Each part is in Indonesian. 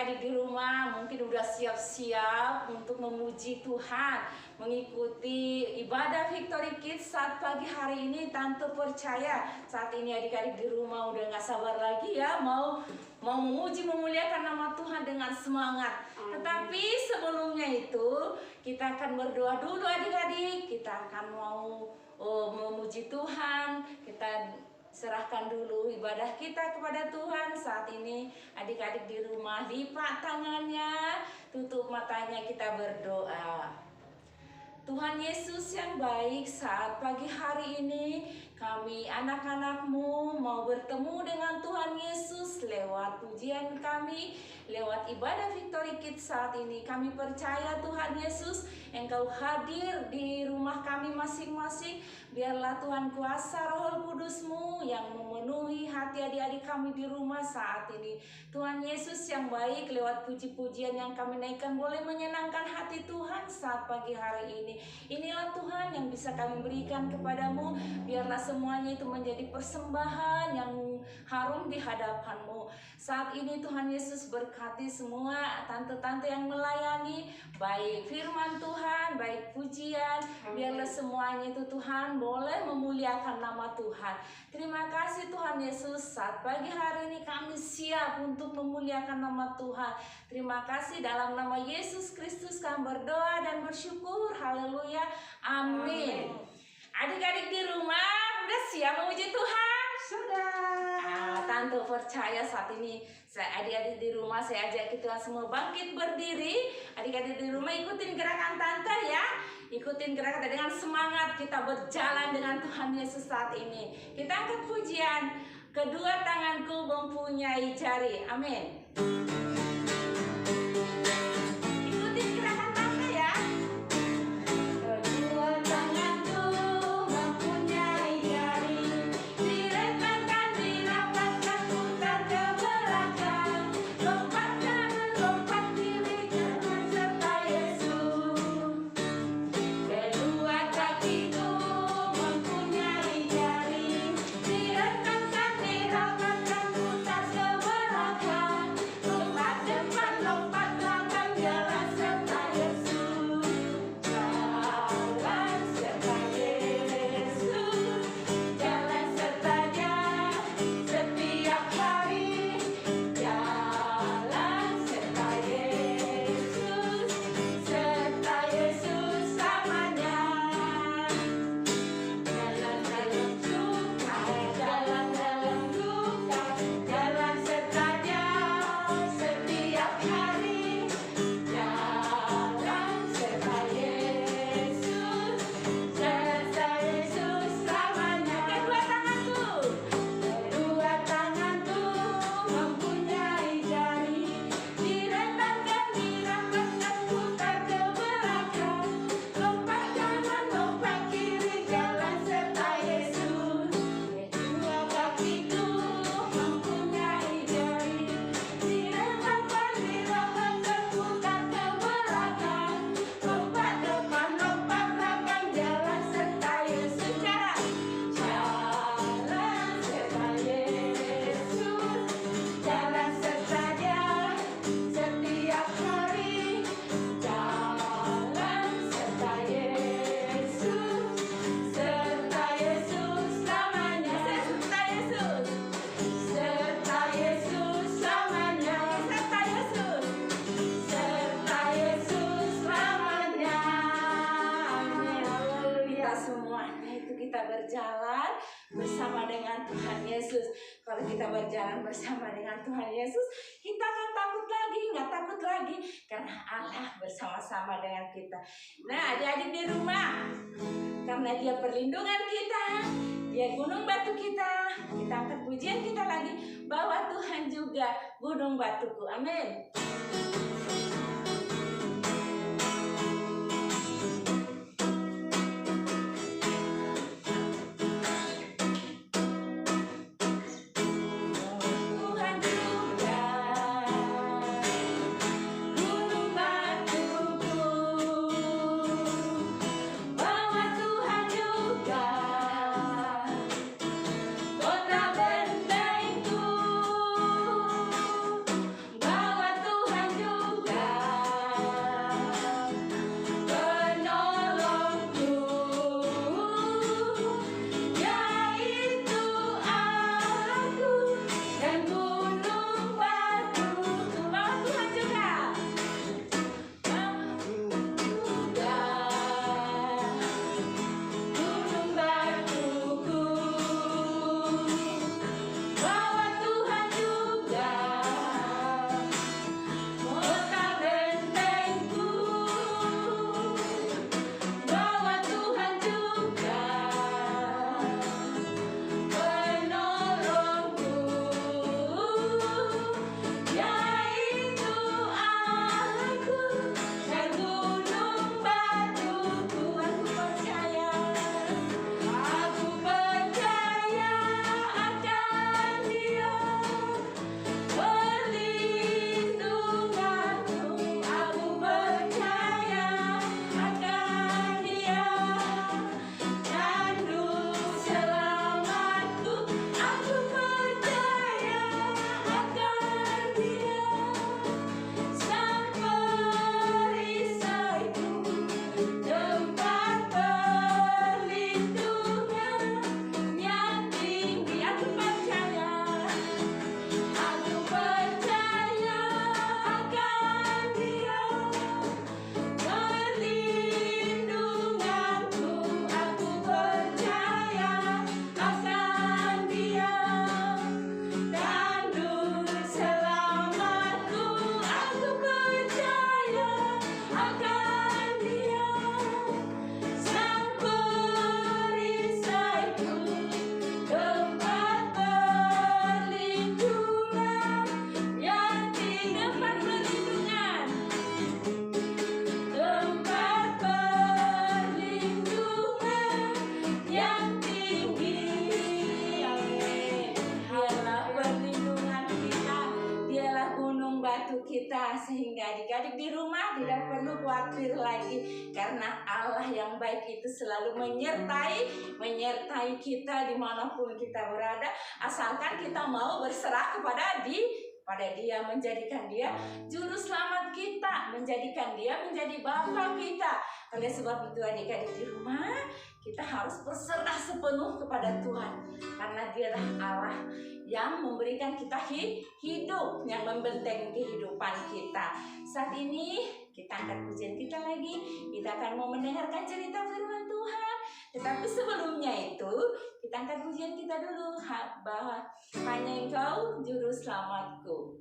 adik-adik di rumah mungkin udah siap-siap untuk memuji Tuhan, mengikuti ibadah Victory Kids saat pagi hari ini. Tante percaya saat ini adik-adik di rumah udah gak sabar lagi ya mau memuji, memuliakan nama Tuhan dengan semangat. Tetapi sebelumnya itu kita akan berdoa dulu adik-adik. Kita akan mau memuji Tuhan, kita serahkan dulu ibadah kita kepada Tuhan. Saat ini adik-adik di rumah lipat tangannya, tutup matanya, kita berdoa. Tuhan Yesus yang baik, saat pagi hari ini kami anak-anak-Mu mau bertemu dengan Tuhan Yesus lewat pujian kami, lewat ibadah Victory Kids saat ini. Kami percaya Tuhan Yesus, Engkau hadir di rumah kami masing-masing. Biarlah Tuhan kuasa Roh Kudus-Mu yang memenuhi hati adik-adik kami di rumah saat ini. Tuhan Yesus yang baik, lewat puji-pujian yang kami naikkan boleh menyenangkan hati Tuhan saat pagi hari ini. Inilah Tuhan yang bisa kami berikan kepadamu. Biarlah semuanya itu menjadi persembahan yang harum di hadapan-Mu. Saat ini Tuhan Yesus berkati semua tante-tante yang melayani, baik firman Tuhan, baik pujian. Biarlah semuanya itu Tuhan boleh memuliakan nama Tuhan. Terima kasih Tuhan Yesus, saat pagi hari ini kami siap untuk memuliakan nama Tuhan. Terima kasih, dalam nama Yesus Kristus kami berdoa dan bersyukur. Haleluya, amin. Adik-adik di rumah udah siap memuji Tuhan? Sudah. Tante percaya saat ini adik-adik di rumah saya ajak kita semua bangkit berdiri. Adik-adik di rumah ikutin gerakan Tante ya. Ikutin gerakan dengan semangat kita berjalan dengan Tuhan Yesus saat ini. Kita angkat pujian, kedua tanganku mempunyai jari. Amin. Ikutin gerakan Tante ya. Kedua tanganku mempunyai jari, direpotkan, dirapatkan, putar ke belakang, lompat kanan, lompat kiri, jangan serta Yesus. Kedua kakiku mempunyai jari, direpotkan, dirapatkan, putar ke belakang, lompat depan, lompat belakang, jalan serta Yesus. Jalan serta Yesus, jalan serta Dia setiap hari. Jalan serta Yesus selamanya. Jalan dalam suka, jalan dalam duka, jalan serta Dia setiap hari. Jalan serta Yesus selamanya. Kedua tanganku mempunyai jari, direntangkan, dirapatkan, putar ke belakang, lompat kanan, lompat kiri, jalan serta Yesus. Kedua kakiku mempunyai jari, direntangkan, dirapatkan, putar ke belakang, lompat depan, lompat belakang, jalan serta Yesus. Jalan serta Yesus, jalan serta Dia setiap hari. Jalan serta Yesus selamanya. Serta Yesus selamanya. Serta Yesus selamanya. Amin. Kita semuanya itu kita berjalan bersama dengan Tuhan Yesus. Kalau kita berjalan bersama dengan Tuhan Yesus, kita akan takut lagi, nggak takut lagi, karena Allah bersama-sama dengan kita. Nah, adik-adik di rumah, karena Dia perlindungan kita, Dia gunung batu kita angkat pujian kita lagi, bahwa Tuhan juga gunung batuku. Amin. Tuhan juga gunung batuku, bahwa Tuhan juga kota bentengku, bahwa Tuhan adik-adik di rumah tidak perlu khawatir lagi, karena Allah yang baik itu selalu menyertai kita dimanapun kita berada, asalkan kita mau berserah kepada Dia, menjadikan Dia juru selamat kita, menjadikan Dia menjadi Bapa kita. Oleh sebab itu adik-adik di rumah, kita harus berserah sepenuh kepada Tuhan, karena Dialah Allah yang memberikan kita hidup, yang membenteng kehidupan kita. Saat ini kita angkat pujian kita lagi. Kita akan mau mendengarkan cerita firman Tuhan. Tetapi sebelumnya itu kita angkat pujian kita dulu, bahwa hanya Engkau juru selamatku.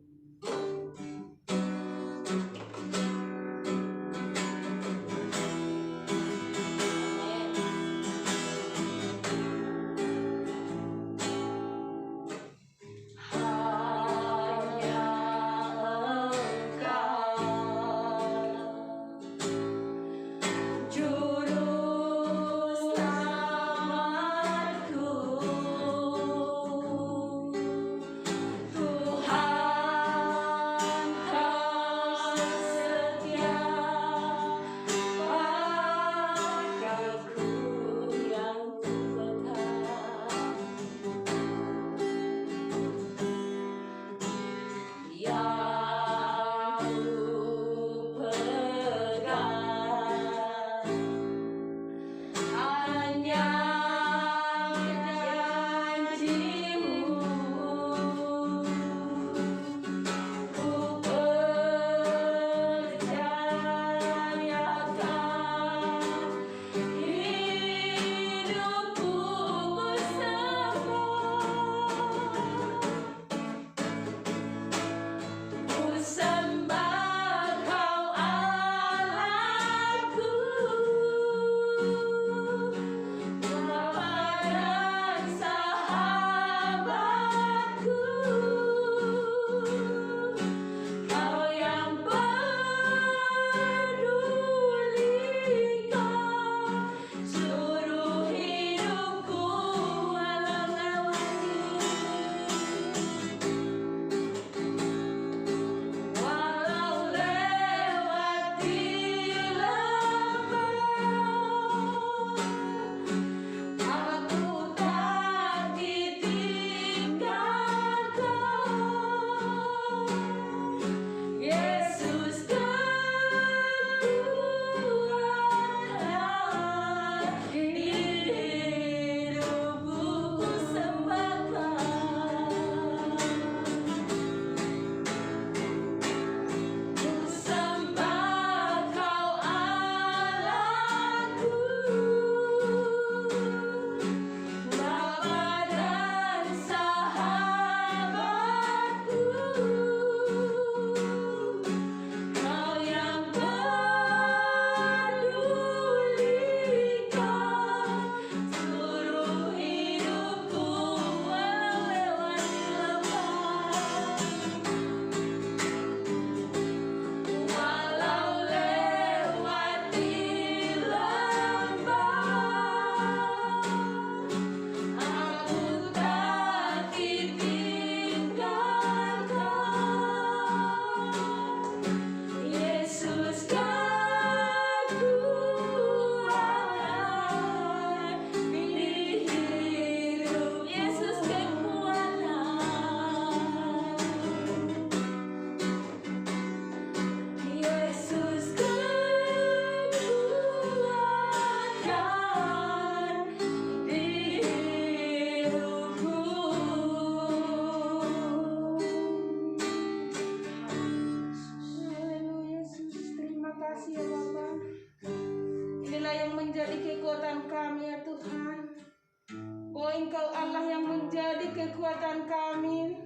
Engkau Allah yang menjadi kekuatan kami.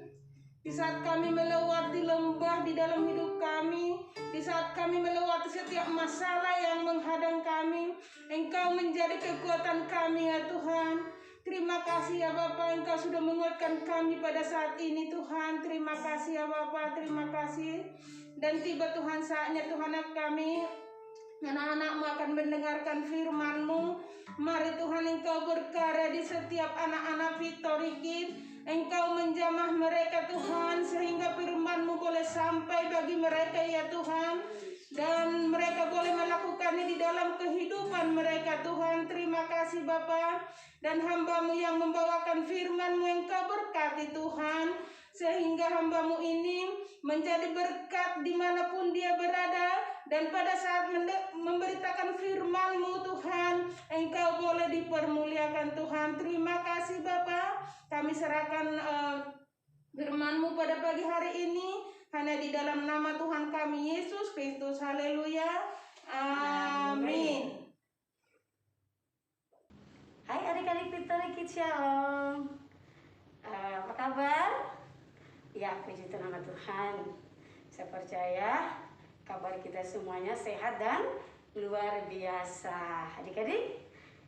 Di saat kami melewati lembah di dalam hidup kami, di saat kami melewati setiap masalah yang menghadang kami, Engkau menjadi kekuatan kami ya Tuhan. Terima kasih ya Bapa, Engkau sudah menguatkan kami pada saat ini Tuhan. Terima kasih ya Bapa, terima kasih. Dan tiba Tuhan saatnya Tuhan kami, anak-anak-Mu akan mendengarkan firman-Mu. Mari Tuhan Engkau berkarya di setiap anak-anak Victory Kids. Engkau menjamah mereka Tuhan, sehingga firman-Mu boleh sampai bagi mereka ya Tuhan, dan mereka boleh melakukannya di dalam kehidupan mereka Tuhan. Terima kasih Bapa, dan hamba-Mu yang membawakan firman-Mu Engkau berkati Tuhan, sehingga hamba-Mu ini menjadi berkat dimanapun dia berada, dan pada saat memberitakan firman-Mu Tuhan, Engkau boleh dipermuliakan Tuhan. Terima kasih Bapa, kami serahkan firman-Mu pada pagi hari ini, hanya di dalam nama Tuhan kami Yesus Kristus. Haleluya, amin. Hai adik-adik Victory Kids, Shalom. Apa kabar? Ya, puji nama Tuhan. Saya percaya kabar kita semuanya sehat dan luar biasa. Adik-adik,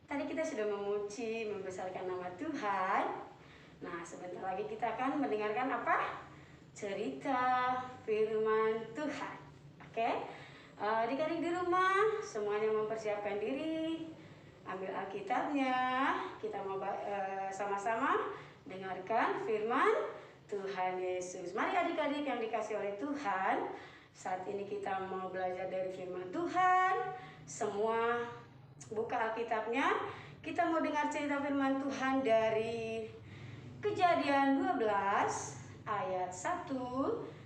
tadi kita sudah memuji, membesarkan nama Tuhan. Nah, sebentar lagi kita akan mendengarkan apa? Cerita firman Tuhan. Oke? Adik-adik di rumah semuanya mempersiapkan diri, ambil Alkitabnya, kita mau sama-sama dengarkan firman Tuhan Yesus. Mari adik-adik yang dikasih oleh Tuhan, saat ini kita mau belajar dari firman Tuhan. Semua buka Alkitabnya, kita mau dengar cerita firman Tuhan dari Kejadian 12 ayat 1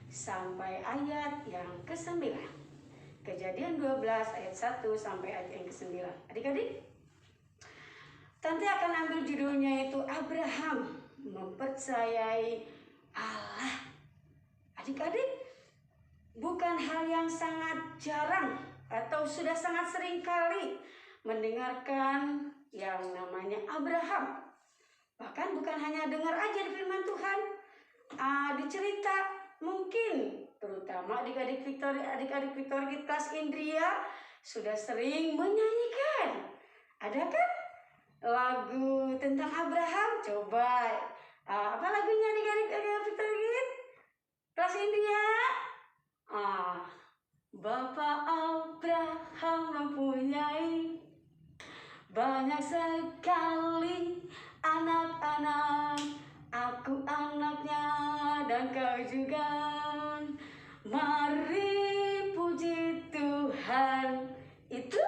sampai ayat yang ke-9. Kejadian 12 ayat 1 sampai ayat yang ke-9. Adik-adik, Tante akan ambil judulnya itu Abraham mempercayai Allah. Adik-adik, bukan hal yang sangat jarang atau sudah sangat sering kali mendengarkan yang namanya Abraham. Bahkan bukan hanya dengar aja di firman Tuhan, dicerita mungkin terutama adik-adik Victory kelas Indria sudah sering menyanyikan. Ada kan lagu tentang Abraham? Coba apa lagunya adik-adik Victory kelas Indria? Bapak Abraham mempunyai banyak sekali anak-anak, aku anaknya dan kau juga. Mari puji Tuhan. Itu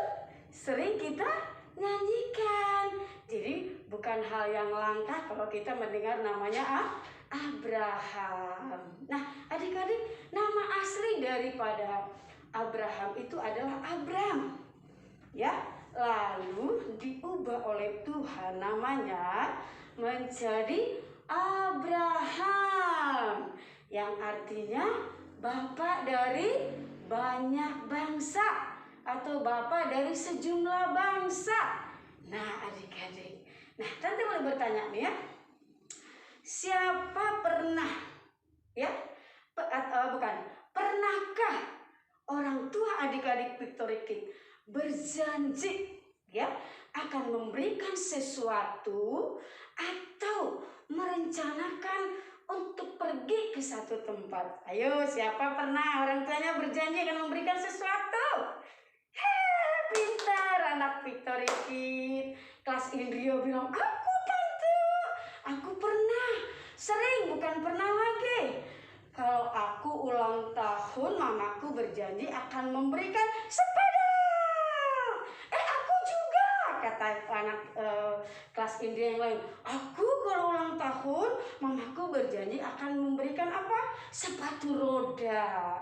sering kita nyanyikan. Jadi bukan hal yang langka kalau kita mendengar namanya Abraham. Nah, adik-adik, nama asli daripada Abraham itu adalah Abram. Ya, lalu diubah oleh Tuhan namanya menjadi Abraham, yang artinya bapak dari banyak bangsa atau bapak dari sejumlah bangsa. Nah, adik-adik, Tante boleh bertanya nih ya, siapa pernah pernahkah orang tua adik-adik Victory Kids berjanji akan memberikan sesuatu atau merencanakan untuk pergi ke satu tempat? Ayo, siapa pernah orang tuanya berjanji akan memberikan sesuatu? Pintar anak Victory Kids kelas Indria bilang, aku tante, aku pernah, sering, bukan pernah lagi. Kalau aku ulang tahun, mamaku berjanji akan memberikan sepeda. Aku juga, kata anak kelas Indria yang lain. Aku kalau ulang tahun, mamaku berjanji akan memberikan apa? Sepatu roda.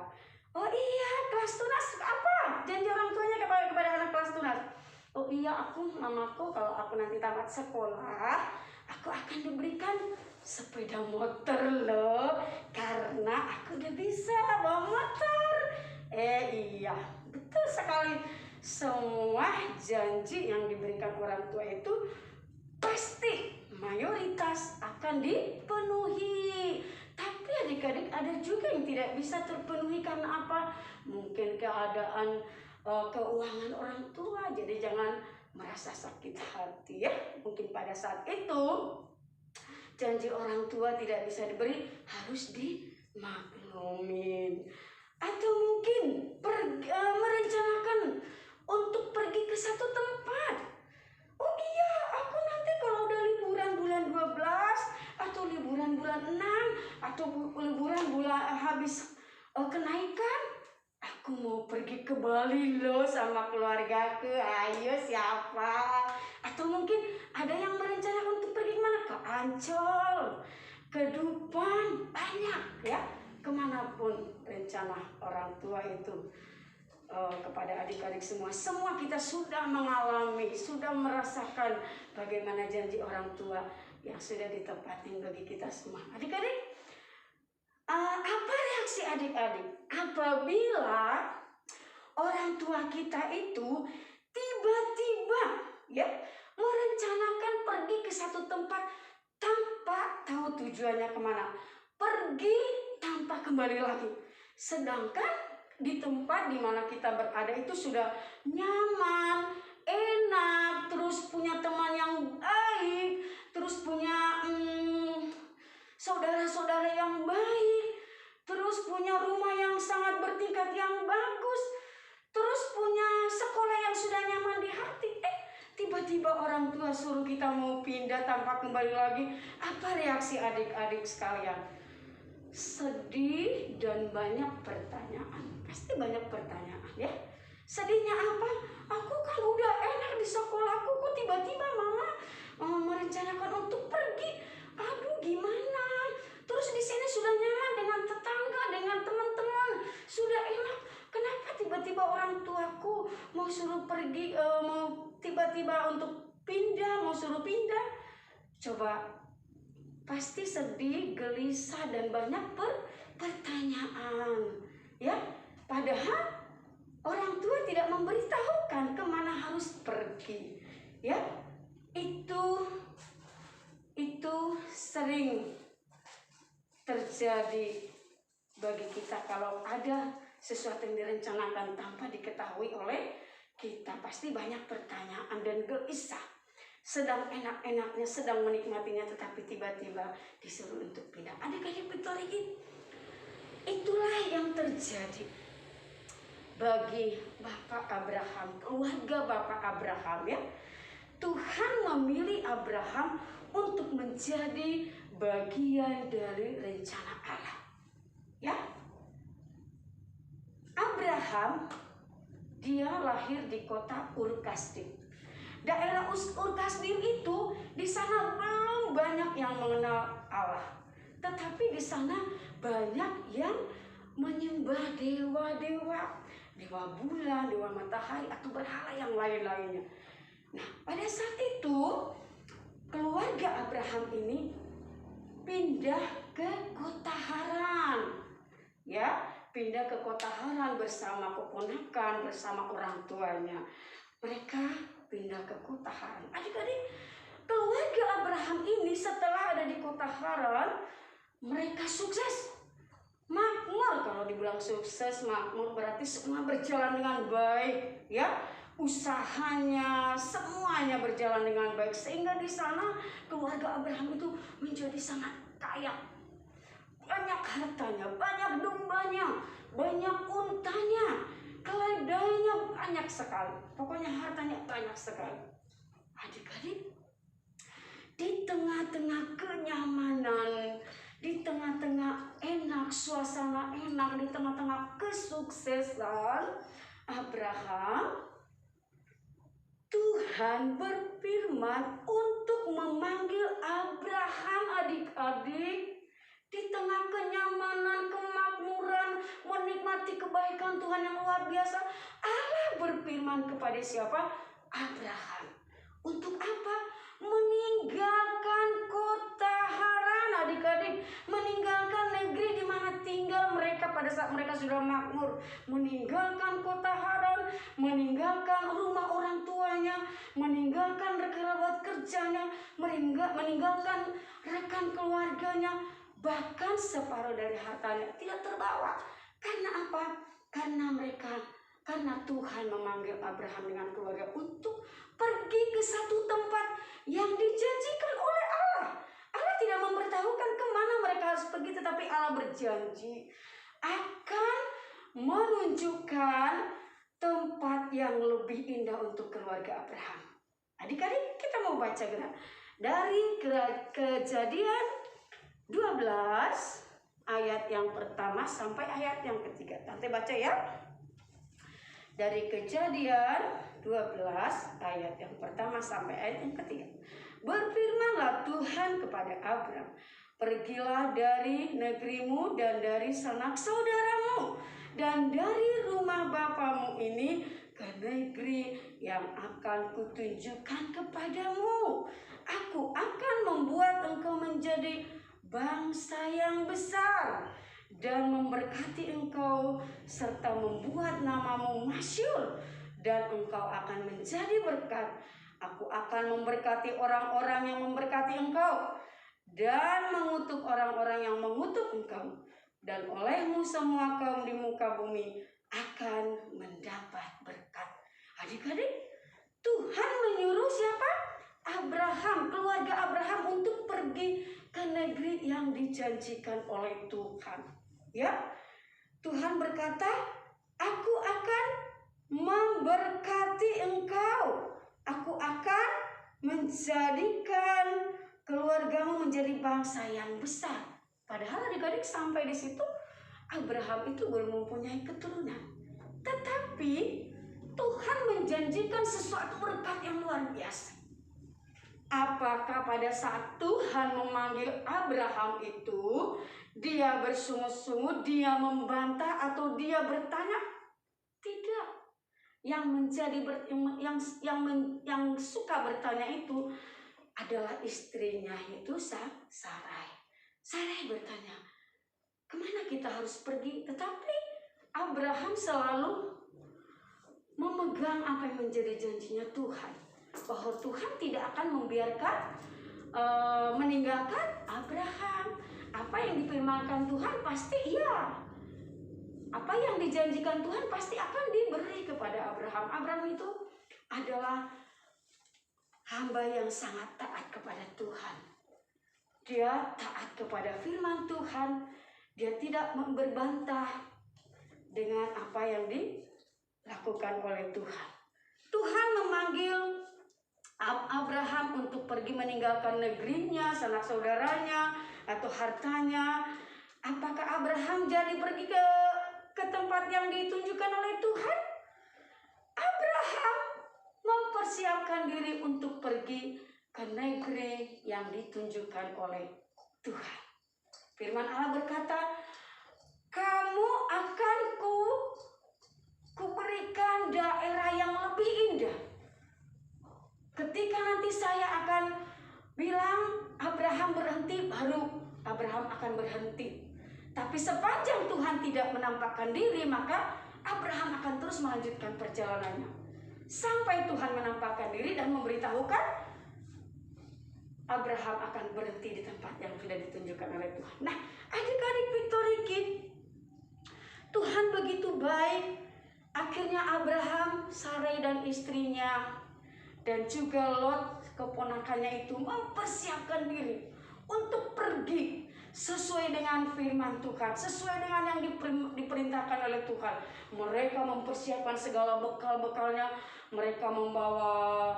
Oh iya, kelas tunas apa? Janji orang tuanya kepada anak kelas tunas. Oh iya, mamaku kalau aku nanti tamat sekolah, aku akan diberikan sepeda motor loh, karena aku udah bisa bawa motor. Iya, betul sekali. Semua janji yang diberikan orang tua itu pasti mayoritas akan dipenuhi. Tapi adik-adik, ada juga yang tidak bisa terpenuhi karena apa? Mungkin keadaan keuangan orang tua. Jadi jangan merasa sakit hati ya. Mungkin pada saat itu janji orang tua tidak bisa diberi, harus dimaklumin. Atau mungkin merencanakan untuk pergi ke satu tempat. Oh iya, aku nanti kalau udah liburan bulan 12 atau liburan pergi ke Bali loh sama keluargaku. Ayo siapa? Atau mungkin ada yang merencanakan untuk pergi kemana? Ke Ancol, ke Dupang, banyak ya. Kemanapun rencana orang tua itu. Kepada adik-adik semua kita sudah mengalami, sudah merasakan bagaimana janji orang tua yang sudah ditepatin bagi kita semua. Adik-adik, apa reaksi adik-adik apabila orang tua kita itu tiba-tiba ya merencanakan pergi ke satu tempat tanpa tahu tujuannya kemana, pergi tanpa kembali lagi, sedangkan di tempat di mana kita berada itu sudah nyaman, enak, terus punya teman yang baik, terus punya saudara-saudara yang baik, terus punya rumah yang sangat bertingkat yang bagus, terus punya sekolah yang sudah nyaman di hati. Tiba-tiba orang tua suruh kita mau pindah tanpa kembali lagi. Apa reaksi adik-adik sekalian? Sedih dan banyak pertanyaan. Pasti banyak pertanyaan ya. Sedihnya apa? Aku kan udah enak di sekolahku, kok tiba-tiba mama merencanakan untuk pergi. Aduh gimana? Terus di sini sudah nyaman dengan tetangga, dengan teman-teman, sudah enak. Kenapa tiba-tiba orang tuaku mau suruh pergi, mau tiba-tiba untuk pindah, mau suruh pindah? Coba, pasti sedih, gelisah, dan banyak pertanyaan ya. Padahal orang tua tidak memberitahukan kemana harus pergi ya. Itu sering terjadi bagi kita kalau ada sesuatu yang direncanakan tanpa diketahui oleh kita. Pasti banyak pertanyaan dan gelisah, sedang enak-enaknya, sedang menikmatinya, tetapi tiba-tiba disuruh untuk pindah. Adik-adik betul ini, itulah yang terjadi bagi Bapak Abraham, keluarga Bapak Abraham ya. Tuhan memilih Abraham untuk menjadi bagian dari rencana Allah ya. Abraham dia lahir di kota Ur-Kasdim. Daerah Ur-Kasdim itu di sana belum banyak yang mengenal Allah, tetapi di sana banyak yang menyembah dewa-dewa, dewa bulan, dewa matahari, atau berhala yang lain-lainnya. Nah, pada saat itu keluarga Abraham ini pindah ke kota Haran ya, pindah ke kota Haran bersama keponakan, bersama orang tuanya. Mereka pindah ke kota Haran. Adik-adik, keluarga Abraham ini setelah ada di kota Haran, mereka sukses, makmur. Kalau dibilang sukses, makmur, berarti semua berjalan dengan baik ya. Usahanya semuanya berjalan dengan baik, sehingga di sana keluarga Abraham itu menjadi sangat kaya. Banyak hartanya, banyak dombanya, banyak untanya, keledainya banyak sekali. Pokoknya hartanya banyak sekali. Adik-adik, di tengah-tengah kenyamanan, di tengah-tengah enak, suasana enak, di tengah-tengah kesuksesan Abraham, Tuhan berfirman untuk memanggil Abraham. Adik-adik, di tengah kenyamanan, kemakmuran, menikmati kebaikan Tuhan yang luar biasa, Allah berfirman kepada siapa? Abraham. Untuk apa? Meninggalkan kota Haran, adik-adik, meninggalkan negeri di mana tinggal mereka pada saat mereka sudah makmur, meninggalkan kota Haran, meninggalkan rumah orang tuanya, meninggalkan kerabat kerjanya, meninggalkan rekan keluarganya, bahkan separuh dari hartanya tidak terbawa. Karena apa? Karena Tuhan memanggil Abraham dengan keluarga untuk pergi ke satu tempat yang dijanjikan oleh Allah. Allah tidak memberitahukan kemana mereka harus pergi, tetapi Allah berjanji akan menunjukkan tempat yang lebih indah untuk keluarga Abraham. Adik-adik, kita mau baca gerak dari Kejadian 12 ayat yang pertama sampai ayat yang ketiga. Tante baca ya. Dari Kejadian 12 ayat yang pertama sampai ayat yang ketiga. Berfirmanlah Tuhan kepada Abram, pergilah dari negerimu dan dari sanak saudaramu dan dari rumah bapamu ini ke negeri yang akan kutunjukkan kepadamu. Aku akan membuat engkau menjadi bangsa yang besar dan memberkati engkau serta membuat namamu masyhur, dan engkau akan menjadi berkat. Aku akan memberkati orang-orang yang memberkati engkau dan mengutuk orang-orang yang mengutuk engkau, dan olehmu semua kaum di muka bumi akan mendapat berkat. Adik-adik, Tuhan menyuruh siapa? Abraham, keluarga Abraham untuk pergi ke negeri yang dijanjikan oleh Tuhan. Ya, Tuhan berkata, aku akan memberkati engkau. Aku akan menjadikan keluargamu menjadi bangsa yang besar. Padahal adik-adik sampai di situ Abraham itu belum mempunyai keturunan. Tetapi Tuhan menjanjikan sesuatu berkat yang luar biasa. Apakah pada saat Tuhan memanggil Abraham itu, dia bersungut-sungut, dia membantah, atau dia bertanya? Tidak. Yang suka bertanya itu adalah istrinya, itu Sarai. Sarai bertanya, kemana kita harus pergi? Tetapi Abraham selalu memegang apa yang menjadi janjinya Tuhan, bahwa Tuhan tidak akan membiarkan meninggalkan Abraham. Apa yang difirmankan Tuhan pasti iya. Apa yang dijanjikan Tuhan pasti akan diberi kepada Abraham. Abraham itu adalah hamba yang sangat taat kepada Tuhan. Dia taat kepada firman Tuhan. Dia tidak berbantah dengan apa yang dilakukan oleh Tuhan. Tuhan memanggil Abraham untuk pergi meninggalkan negerinya, sanak saudaranya, atau hartanya. Apakah Abraham jadi pergi ke tempat yang ditunjukkan oleh Tuhan? Abraham mempersiapkan diri untuk pergi ke negeri yang ditunjukkan oleh Tuhan. Firman Allah berkata, kamu akan kuberikan daerah yang lebih indah. Ketika nanti saya akan bilang Abraham berhenti, baru Abraham akan berhenti. Tapi sepanjang Tuhan tidak menampakkan diri, maka Abraham akan terus melanjutkan perjalanannya. Sampai Tuhan menampakkan diri dan memberitahukan, Abraham akan berhenti di tempat yang sudah ditunjukkan oleh Tuhan. Nah, adik-adik Victory Kids, Tuhan begitu baik. Akhirnya Abraham, Sarai dan istrinya, dan juga Lot keponakannya itu mempersiapkan diri untuk pergi sesuai dengan firman Tuhan, sesuai dengan yang diperintahkan oleh Tuhan. Mereka mempersiapkan segala bekal-bekalnya. Mereka membawa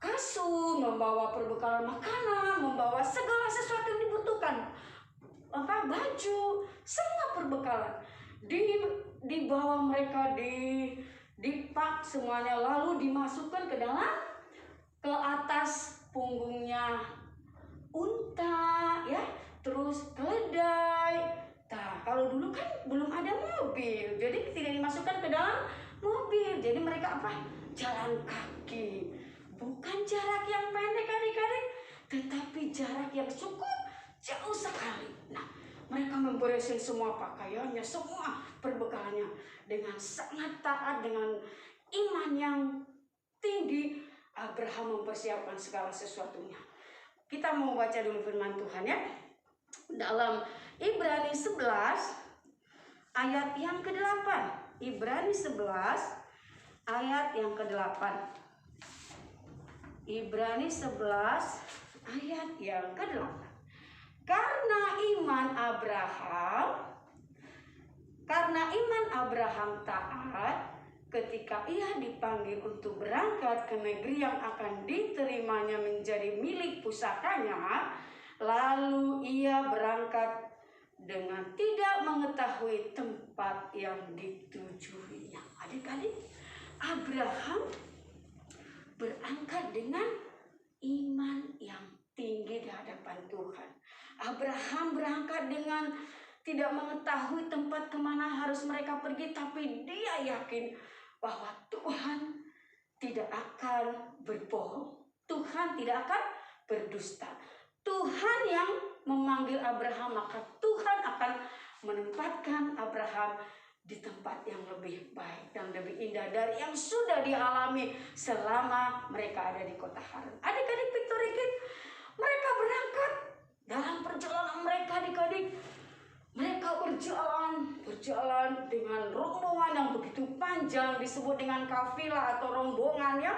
kasur, membawa perbekalan makanan, membawa segala sesuatu yang dibutuhkan, baju, semua perbekalan dibawa mereka, dipak semuanya, lalu dimasukkan ke atas punggungnya unta, ya, terus keledai. Nah, kalau dulu kan belum ada mobil, jadi tidak dimasukkan ke dalam mobil. Jadi mereka jalan kaki, bukan jarak yang pendek adik-adik, tetapi jarak yang cukup jauh sekali. Nah, mereka memberesin semua pakaiannya, semua perbekalannya dengan sangat taat, dengan iman yang tinggi. Abraham mempersiapkan segala sesuatunya. Kita mau baca dulu firman Tuhan, ya. Dalam Ibrani 11 ayat yang ke-8. Ibrani 11 ayat yang ke-8. Ibrani 11 ayat yang ke-8. Karena iman Abraham taat ketika ia dipanggil untuk berangkat ke negeri yang akan diterimanya menjadi milik pusakanya, lalu ia berangkat dengan tidak mengetahui tempat yang ditujuinya. Adik-adik, Abraham berangkat dengan iman yang tinggi di hadapan Tuhan. Abraham berangkat dengan tidak mengetahui tempat kemana harus mereka pergi, tapi dia yakin bahwa Tuhan tidak akan berbohong. Tuhan tidak akan berdusta. Tuhan yang memanggil Abraham, maka Tuhan akan menempatkan Abraham di tempat yang lebih baik dan lebih indah dari yang sudah dialami selama mereka ada di kota Haran. Adik-adik Victory Kids, mereka berangkat dalam perjalanan mereka adik-adik. Mereka berjalan dengan rombongan yang begitu panjang, disebut dengan kafilah atau rombongan ya.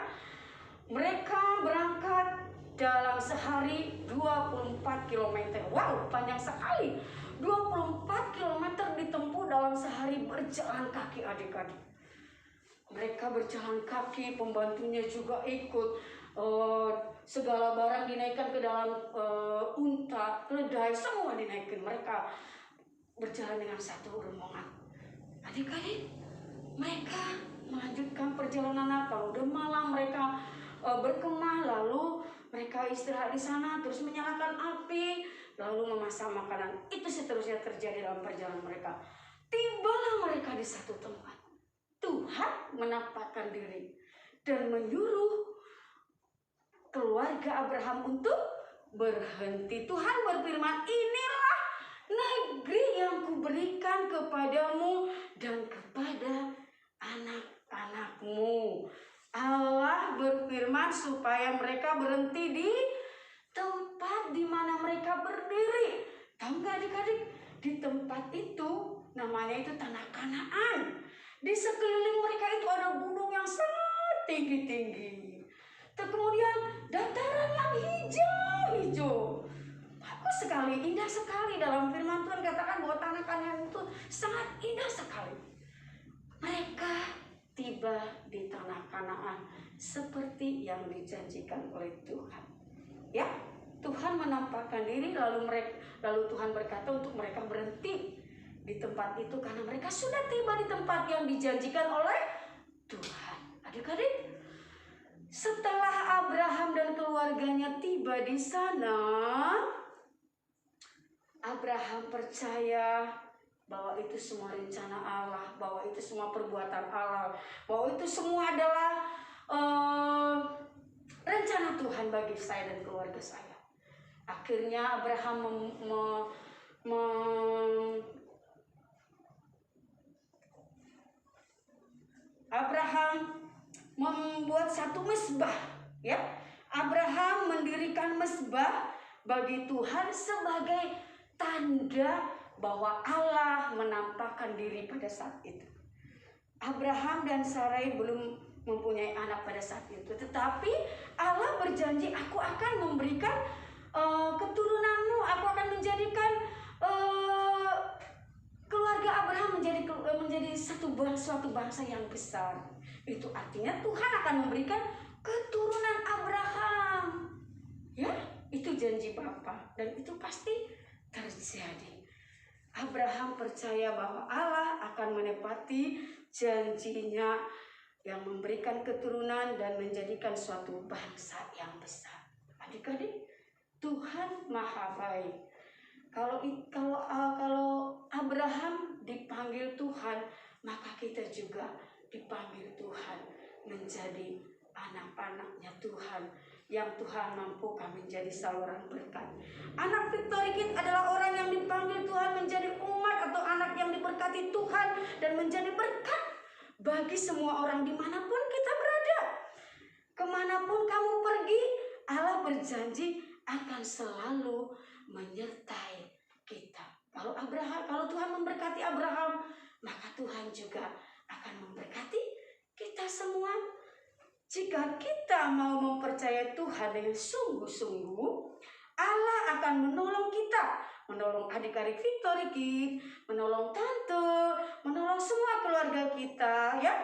Mereka berangkat dalam sehari 24 km. Wow, panjang sekali. 24 km ditempuh dalam sehari berjalan kaki adik-adik. Mereka berjalan kaki, pembantunya juga ikut. Segala barang dinaikkan ke dalam unta, keledai, semua dinaikkan. Mereka berjalan dengan satu rombongan. Adik-adik, mereka melanjutkan perjalanan. Kalau udah malam mereka berkemah, lalu mereka istirahat di sana, terus menyalakan api, lalu memasak makanan. Itu seterusnya terjadi dalam perjalanan mereka. Tibalah mereka di satu tempat. Tuhan menampakkan diri dan menyuruh keluarga Abraham untuk berhenti. Tuhan berfirman, inilah negeri yang kuberikan kepadamu dan kepada anak-anakmu. Allah berfirman supaya mereka berhenti di tempat di mana mereka berdiri. Tahu nggak adik-adik? Di tempat itu namanya itu tanah Kanaan. Di sekeliling mereka itu ada gunung yang sangat tinggi-tinggi. Kemudian dataran yang hijau-hijau. Bagus sekali, indah sekali. Dalam firman Tuhan katakan bahwa tanah Kanaan itu sangat indah sekali. Mereka tiba di tanah Kanaan seperti yang dijanjikan oleh Tuhan. Ya, Tuhan menampakkan diri lalu Tuhan berkata untuk mereka berhenti di tempat itu karena mereka sudah tiba di tempat yang dijanjikan oleh Tuhan. Adik-adik, setelah Abraham dan keluarganya tiba di sana, Abraham percaya bahwa itu semua rencana Allah, bahwa itu semua perbuatan Allah, bahwa itu semua adalah rencana Tuhan bagi saya dan keluarga saya. Akhirnya Abraham membuat satu mezbah, ya. Abraham mendirikan mezbah bagi Tuhan sebagai tanda bahwa Allah menampakkan diri pada saat itu. Abraham dan Sarai belum mempunyai anak pada saat itu, tetapi Allah berjanji, aku akan memberikan keturunanmu, aku akan menjadikan keluarga Abraham menjadi suatu bangsa yang besar. Itu artinya Tuhan akan memberikan keturunan Abraham. Ya, itu janji Bapa dan itu pasti terjadi. Abraham percaya bahwa Allah akan menepati janjinya yang memberikan keturunan dan menjadikan suatu bangsa yang besar. Adik-adik, Tuhan Maha Baik. Kalau Abraham dipanggil Tuhan, maka kita juga dipanggil Tuhan menjadi anak-anaknya Tuhan yang Tuhan mampukan menjadi saluran berkat. Anak Victory Kids adalah orang yang dipanggil Tuhan menjadi umat atau anak yang diberkati Tuhan dan menjadi berkat bagi semua orang dimanapun kita berada. Kemanapun kamu pergi, Allah berjanji akan selalu menyertai kita. Kalau Tuhan memberkati Abraham, maka Tuhan juga akan memberkati kita semua. Jika kita mau mempercayai Tuhan dengan sungguh-sungguh, Allah akan menolong kita, menolong adik-adik Victory Kids, menolong tante, menolong semua keluarga kita, ya,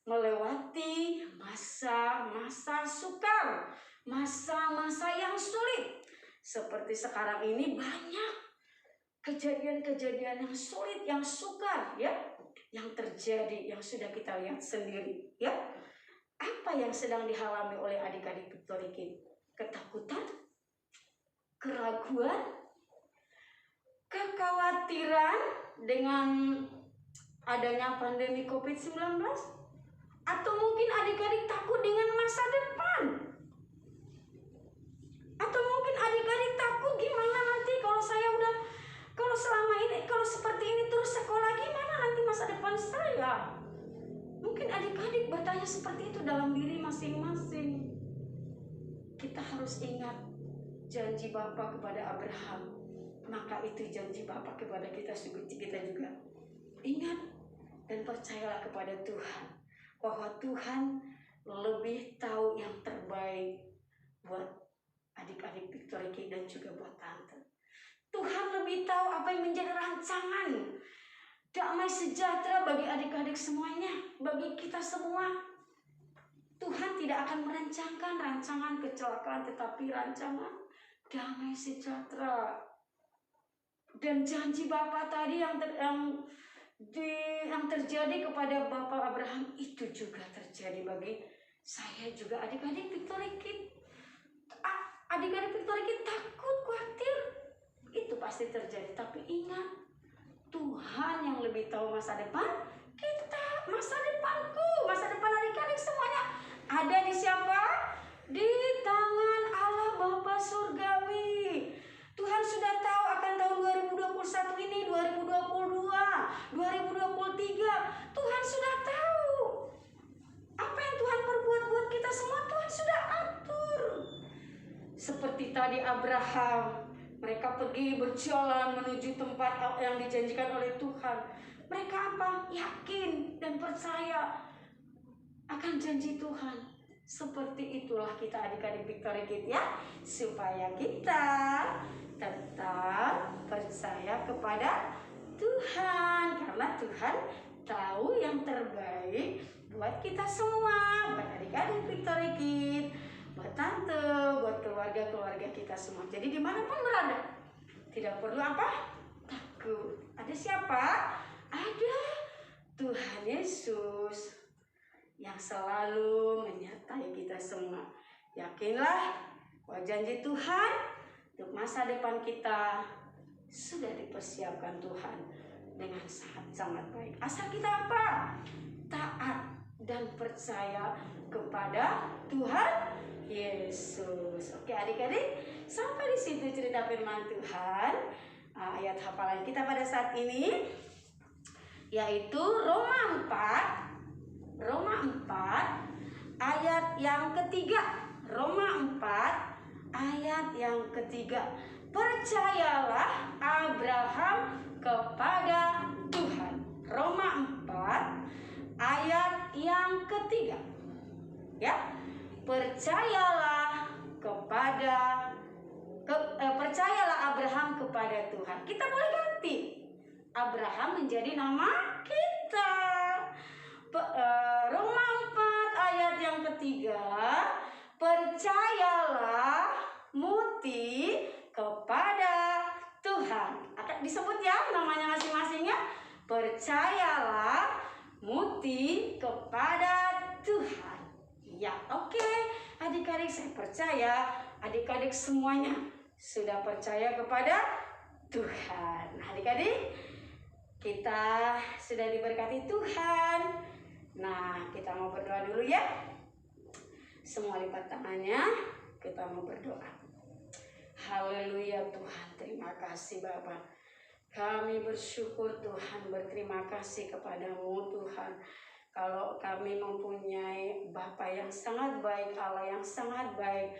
melewati masa-masa sukar, masa-masa yang sulit. Seperti sekarang ini banyak kejadian-kejadian yang sulit, yang sukar, ya, yang terjadi, yang sudah kita lihat sendiri, ya. Apa yang sedang dialami oleh adik-adik Victory Kids? Ketakutan? Keraguan? Kekhawatiran dengan adanya pandemi COVID-19? Atau mungkin adik-adik takut dengan masa depan? Atau mungkin adik-adik takut gimana nanti kalau selama ini, kalau seperti ini terus sekolah, gimana nanti masa depan saya? Mungkin adik-adik bertanya seperti itu dalam diri masing-masing. Kita harus ingat janji Bapa kepada Abraham, maka itu janji Bapa kepada kita juga. Ingat dan percayalah kepada Tuhan, bahwa Tuhan lebih tahu yang terbaik buat adik-adik Victory Kids dan juga buat tante. Tuhan lebih tahu apa yang menjadi rancangan damai sejahtera bagi adik-adik semuanya, bagi kita semua. Tuhan tidak akan merancangkan rancangan kecelakaan, tetapi rancangan damai sejahtera. Dan janji Bapa tadi yang terjadi kepada Bapak Abraham itu juga terjadi bagi saya juga, adik-adik Victory Kids. Adik-adik Victory Kids takut, khawatir, itu pasti terjadi. Tapi ingat, Tuhan yang lebih tahu masa depan kita, masa depanku, masa depan adik-adik semuanya ada di siapa? Di tangan Allah Bapa Surgawi. Tuhan sudah tahu akan tahun 2021 ini, 2022, 2023. Tuhan sudah tahu apa yang Tuhan perbuat buat kita semua. Tuhan sudah atur. Seperti tadi Abraham, mereka pergi berjalan menuju tempat yang dijanjikan oleh Tuhan. Mereka apa? Yakin dan percaya akan janji Tuhan. Seperti itulah kita adik-adik Victory Kids ya, supaya kita tetap percaya kepada Tuhan, karena Tuhan tahu yang terbaik buat kita semua, buat adik-adik Victory Kids, buat tante, buat keluarga-keluarga kita semua. Jadi dimanapun berada, tidak perlu apa? Takut. Ada siapa? Ada Tuhan Yesus yang selalu menyertai kita semua. Yakinlah bahwa janji Tuhan untuk masa depan kita sudah dipersiapkan Tuhan dengan sangat-sangat baik. Asal kita apa? Taat dan percaya kepada Tuhan Yesus. Oke adik-adik, sampai di situ cerita firman Tuhan. Ayat hafalan kita pada saat ini yaitu Roma 4 ayat yang ketiga. Roma 4 ayat yang ketiga. Percayalah Abraham kepada Tuhan. Roma 4 ayat yang ketiga. Ya. Percayalah Abraham kepada Tuhan. Kita boleh ganti Abraham menjadi nama kita. Roma 4 ayat yang ketiga. Percayalah Muti kepada Tuhan. Akan disebut ya namanya masing-masingnya. Percayalah Muti kepada Tuhan. Ya, oke. Adik-adik, saya percaya adik-adik semuanya sudah percaya kepada Tuhan. Adik-adik, kita sudah diberkati Tuhan. Nah, kita mau berdoa dulu ya. Semua lipat tangannya, kita mau berdoa. Haleluya Tuhan, terima kasih Bapa. Kami bersyukur Tuhan, berterima kasih kepadamu Tuhan. Kalau kami mempunyai Bapa yang sangat baik, Allah yang sangat baik,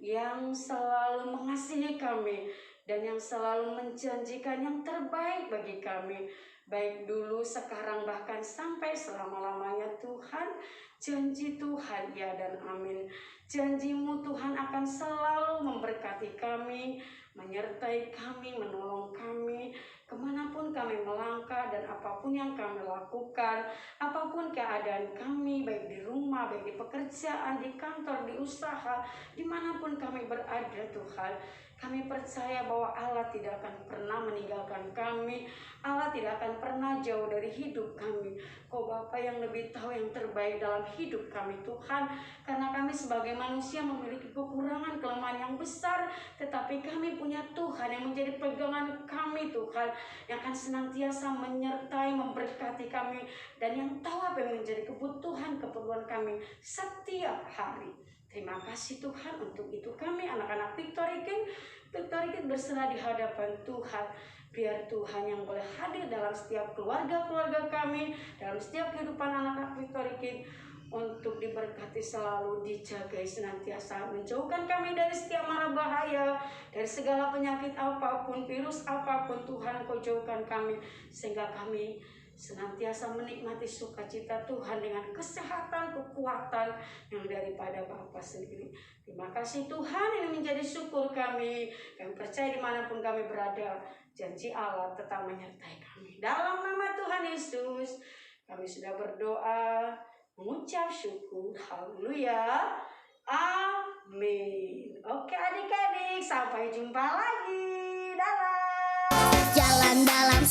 yang selalu mengasihi kami dan yang selalu menjanjikan yang terbaik bagi kami, baik dulu, sekarang, bahkan sampai selama-lamanya Tuhan. Janji Tuhan ya dan amin. Janji-Mu Tuhan akan selalu memberkati kami, menyertai kami, menolong kami kemanapun kami melangkah dan apapun yang kami lakukan, apapun keadaan kami, baik di rumah, baik di pekerjaan, di kantor, di usaha, dimanapun kami berada Tuhan. Kami percaya bahwa Allah tidak akan pernah meninggalkan kami, Allah tidak akan akan pernah jauh dari hidup kami. Kau Bapa yang lebih tahu yang terbaik dalam hidup kami Tuhan. Karena kami sebagai manusia memiliki kekurangan, kelemahan yang besar, tetapi kami punya Tuhan yang menjadi pegangan kami Tuhan, yang akan senantiasa menyertai, memberkati kami, dan yang tahu apa yang menjadi kebutuhan kami setiap hari. Terima kasih Tuhan, untuk itu kami anak-anak Victory King berserah di hadapan Tuhan. Biar Tuhan yang boleh hadir dalam setiap keluarga kami, dalam setiap kehidupan anak-anak Victory King, untuk diberkati selalu, dijagai senantiasa, menjauhkan kami dari setiap mara bahaya, dari segala penyakit apapun, virus apapun. Tuhan, Kau jauhkan kami, sehingga kami senantiasa menikmati sukacita Tuhan dengan kesehatan, kekuatan yang daripada Bapa sendiri. Terima kasih Tuhan, ini menjadi syukur kami. Kami percaya dimanapun kami berada, janji Allah tetap menyertai kami. Dalam nama Tuhan Yesus, kami sudah berdoa, mengucap syukur. Haleluya. Amin. Oke adik-adik, sampai jumpa lagi. Dadah. Jalan dalam